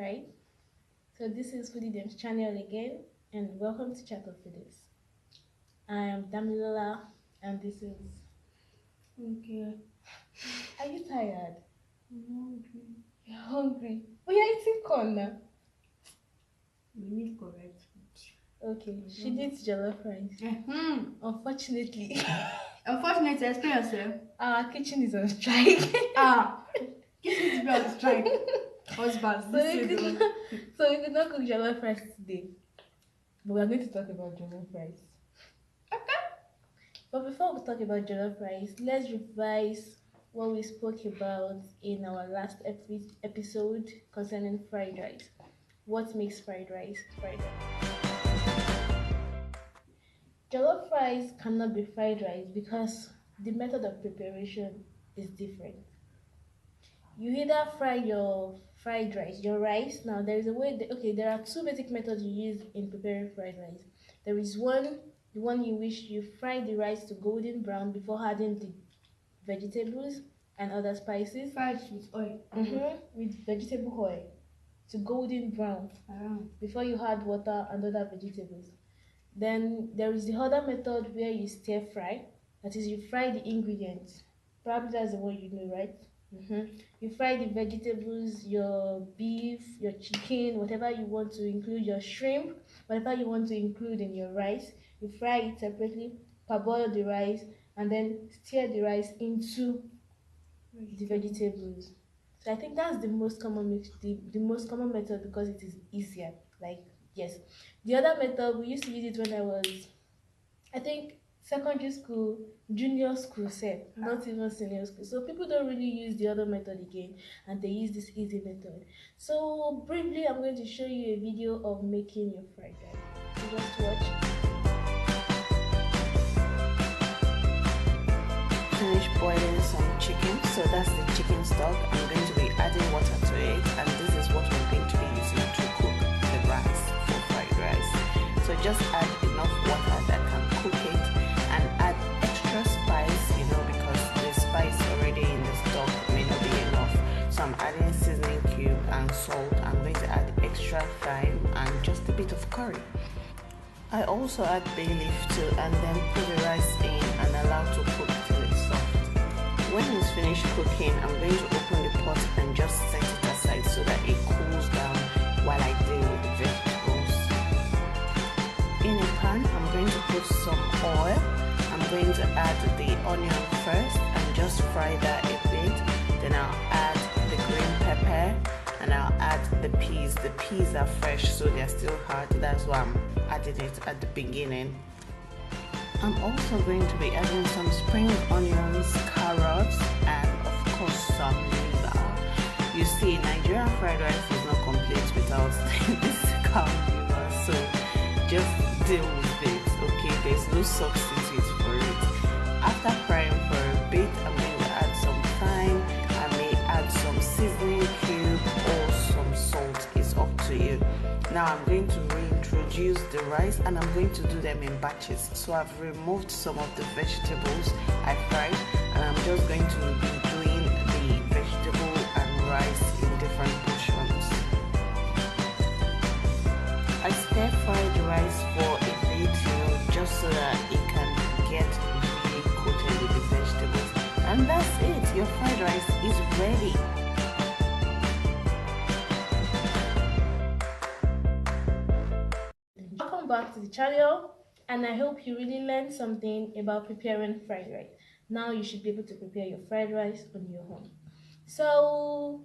right? So this is Foodie Dem's channel again, and welcome to ChatOFoodies. I am Damilola, and this is. Okay. Are you tired? I'm hungry. You're hungry. Oh, you're eating corn now. We need correct food. Okay, she needs jollof rice. Unfortunately, Unfortunately, explain yourself. our kitchen is on strike. Kitchen is on strike. Husband, So we could not cook jollof rice today. But we are going to talk about jollof rice. Okay. But before we talk about jollof rice, let's revise what we spoke about in our last episode concerning fried rice. What makes fried rice fried rice? Jollof rice cannot be fried rice because the method of preparation is different. You either fry your fried rice, your rice. Now there is a way. There are two basic methods you use in preparing fried rice. There is the one in which you fry the rice to golden brown before adding the vegetables and other spices. Fried with oil. With vegetable oil to golden brown before you add water and other vegetables. Then there is the other method where you stir fry. That is, you fry the ingredients. Probably that's the one you know, right? You fry the vegetables, your beef, your chicken, whatever you want to include, your shrimp, whatever you want to include in your rice. You fry it separately, parboil the rice, and then stir the rice into the vegetables. So I think that's the most common the most common method because it is easier. Like, yes. The other method, we used to use it when I was, I think, secondary school, junior school set, not even senior school. So people don't really use the other method again, and they use this easy method. So briefly, I'm going to show you a video of making your fried rice. So just watch. Finish boiling some chicken, so that's the chicken stock. I'm going to be adding water to it, and this is what we're going to be using to cook the rice for fried rice. So just add enough water that can cook it, and add extra spice, because the spice already in the stock may not be enough. So I'm adding seasoning cube and salt. I'm going to add extra thyme and just a bit of curry. I also add bay leaf too, and then put the rice in and allow to cook till it's soft. When it's finished cooking, I'm going to open the pot and just set it aside so that it cools down while I deal with the vegetables. In a pan, I'm going to put some oil. I'm going to add the onion first and just fry that a bit. Then I'll add the green pepper and I'll add the peas. The peas are fresh, so they're still hard. That's why I'm adding it at the beginning. I'm also going to be adding some spring onions, carrots, and of course some liver. You see, Nigerian fried rice is not complete without this cow liver, so just deal with it, okay? There's no substitute for it. After frying for a bit, I'm going to add some thyme. I may add some seasoning cube or some salt. It's up to you. Now I'm going to reintroduce the rice, and I'm going to do them in batches. So I've removed some of the vegetables I fried, and I'm just going to be doing the vegetable and rice in different portions. I stir fry the rice for a bit, just so that it can get really coated with the vegetables. And that's it, your fried rice is ready. Welcome back to the channel, and I hope you really learned something about preparing fried rice. Now you should be able to prepare your fried rice on your own. So,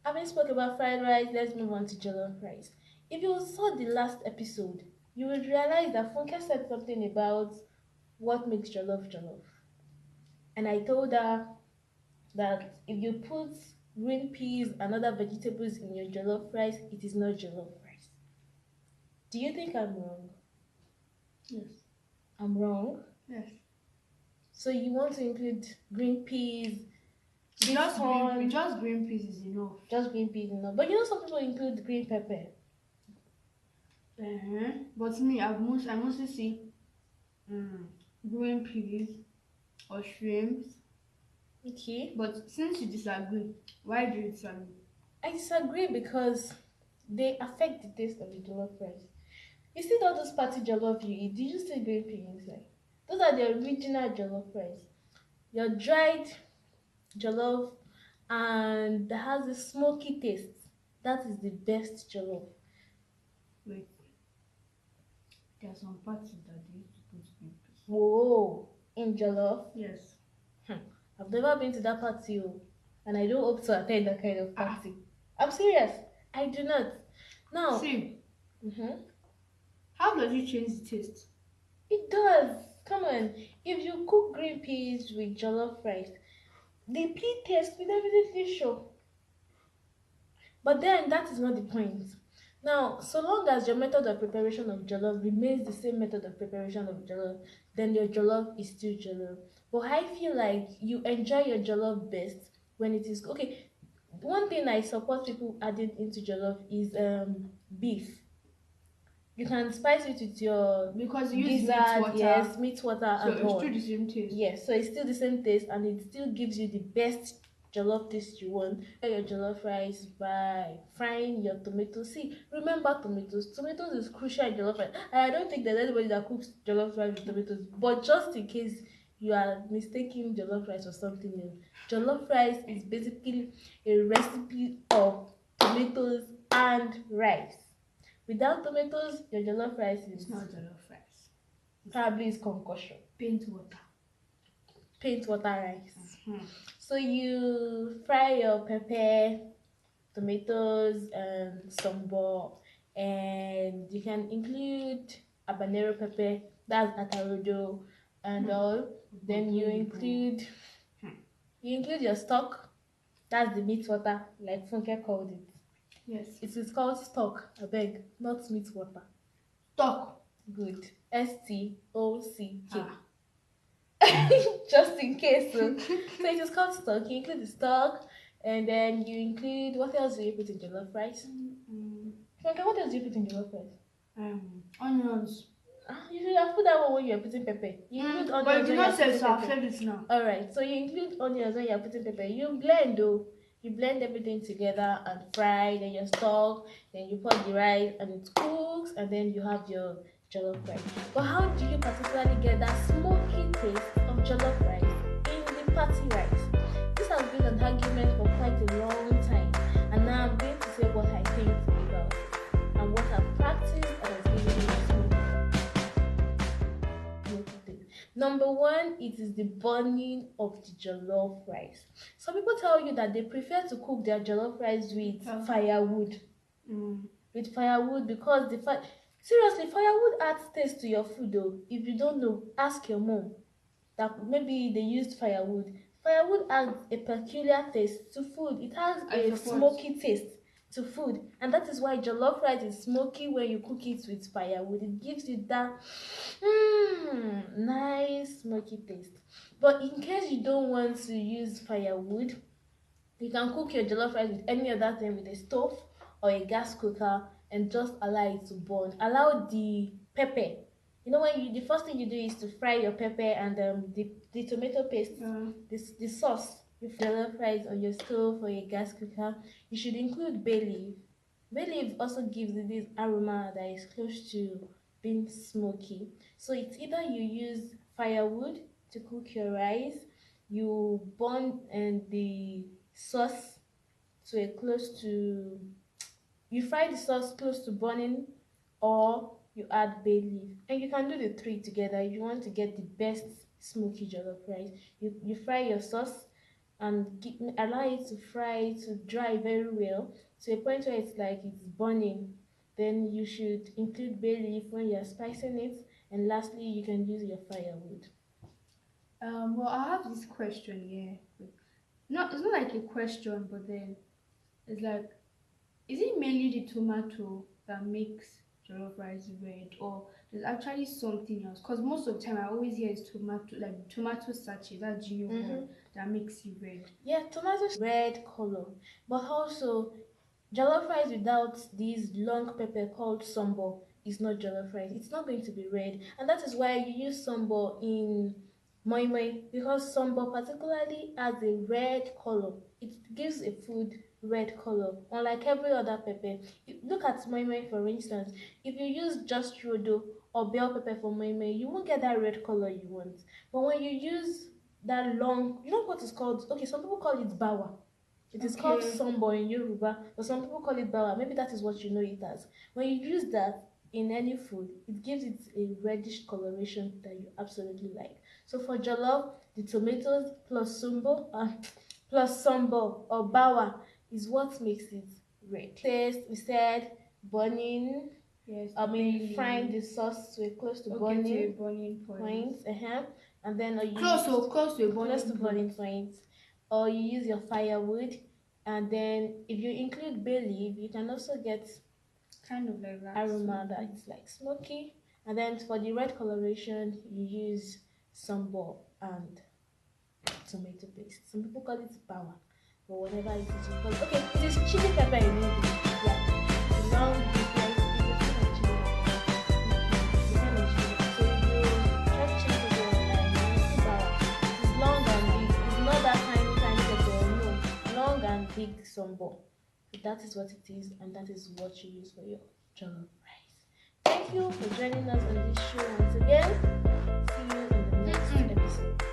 having spoken about fried rice, let's move on to jollof rice. If you saw the last episode, you would realize that Funke said something about what makes jollof jollof. And I told her that if you put green peas and other vegetables in your jollof rice, it is not jollof rice. Do you think I'm wrong? Yes. I'm wrong? Yes. So you want to include green peas, Just green peas is enough. Just green peas enough. But some people include green pepper. But me, I mostly see green peas or shrimps. Okay. But since you disagree, why do you disagree? I disagree because they affect the taste of the jollof rice. You see all those party jollof you eat, do you see green pea inside? Those are the original jollof rice. Your dried jollof and that has a smoky taste. That is the best jollof. Wait, there are some parties that they used to put green peas. Whoa, in jollof? Yes. I've never been to that party, and I don't hope to attend that kind of party. I'm serious. I do not. Now, see, how does it change the taste? It does. Come on. If you cook green peas with jollof rice, the pea taste will definitely show. But then that is not the point. Now, so long as your method of preparation of jollof remains the same method of preparation of jollof, then your jollof is still jollof. But I feel like you enjoy your jollof best when it is okay. One thing I support people adding into jollof is beef. You can spice it with your because you use gizzard, meat water. yes, meat water, so and it's all. still the same taste. Yes, so it's still the same taste, and it still gives you the best jollof taste you want. Your jollof rice by frying your tomatoes. See, remember tomatoes. Tomatoes is crucial in jollof rice. I don't think there's anybody that cooks jollof rice with tomatoes, but just in case you are mistaking jollof rice for something else, jollof rice is basically a recipe of tomatoes and rice. Without tomatoes, your jollof rice is not jollof rice. Probably is concoction. Paint water. Paint water rice. So you fry your pepper, tomatoes, and sambal, and you can include habanero pepper, that's atarodo, and all. Then you include your stock, that's the meat water, like Funke called it. Yes. It is called stock, I beg, not meat water. Stock. Good. STOCK. Just in case. So it is called stock. You include the stock, and then you include, what else do you put in jollof rice? Okay, what else do you put in jollof rice? Onions. You should have put that one when you are putting pepper. You include onions. But you did not say so. I've said it now. Alright, so you include onions when you are putting pepper. You blend though. You blend everything together and fry, then your stock, then you put the rice and it cooks, and then you have your jollof rice. But how do you particularly get that smoky taste of jollof rice in the party rice? This has been an argument for quite a long time, and now I'm going to say what I think about it and what I've practiced and has given me smoky taste. Number one, it is the burning of the jollof rice. Some people tell you that they prefer to cook their jollof rice with firewood. With firewood, because seriously, firewood adds taste to your food though. If you don't know, ask your mom that maybe they used firewood. Firewood adds a peculiar taste to food. It has a smoky taste to food, and that is why jollof rice is smoky when you cook it with firewood. It gives you that nice smoky taste. But in case you don't want to use firewood, you can cook your jollof rice with any other thing, with a stove or a gas cooker, and just allow it to burn. Allow the pepper. You know, when the first thing you do is to fry your pepper and the tomato paste, the sauce. With jollof rice on your stove or your gas cooker, you should include bay leaf. Bay leaf also gives it this aroma that is close to being smoky. So it's either you use firewood to cook your rice, you burn the sauce to you fry the sauce close to burning, or you add bay leaf. And you can do the three together if you want to get the best smoky jollof rice. You fry your sauce and allow it to fry to dry very well to a point where it's like it's burning. Then you should include bay leaf when you're spicing it, and lastly you can use your firewood. Well, I have this question here. No, it's not like a question, but then it's like, is it mainly the tomato that makes jollof rice red, or there's actually something else? Because most of the time I always hear it's tomato, like tomato sachet, that genuine that makes it red. Yeah, tomato is red color, but also jollof rice without this long pepper called sambal is not jollof rice. It's not going to be red, and that is why you use sambal in moi moi, because sambal particularly has a red color. It gives a food red color, unlike every other pepper. Look at moi moi, for instance. If you use just rodo or bell pepper for moi moi, you won't get that red color you want. But when you use that long, you know what is called? Okay, some people call it bawa. It is called sambo in Yoruba, but some people call it bawa. Maybe that is what you know it as. When you use that in any food, it gives it a reddish coloration that you absolutely like. So for jollof, the tomatoes plus sambo or bawa is what makes it red. Taste, we said burning. Yes. Frying the sauce to a close to burning point. And then close to a burning point. Or you use your firewood, and then if you include bay leaf, you can also get kind of like that aroma that's like smoky. And then for the red coloration, you use sambo and tomato paste. Some people call it bawa, but whatever it is, you call it. Okay, it is chili pepper in English. Yeah, it's long, different. So if you check chili pepper online, you see bawa. It's long and big. It's not that tiny pepper. No, long and big sambo. So that is what it is, and that is what you use for your jollof rice. Thank you for joining us on this show once again. See you in the next episode.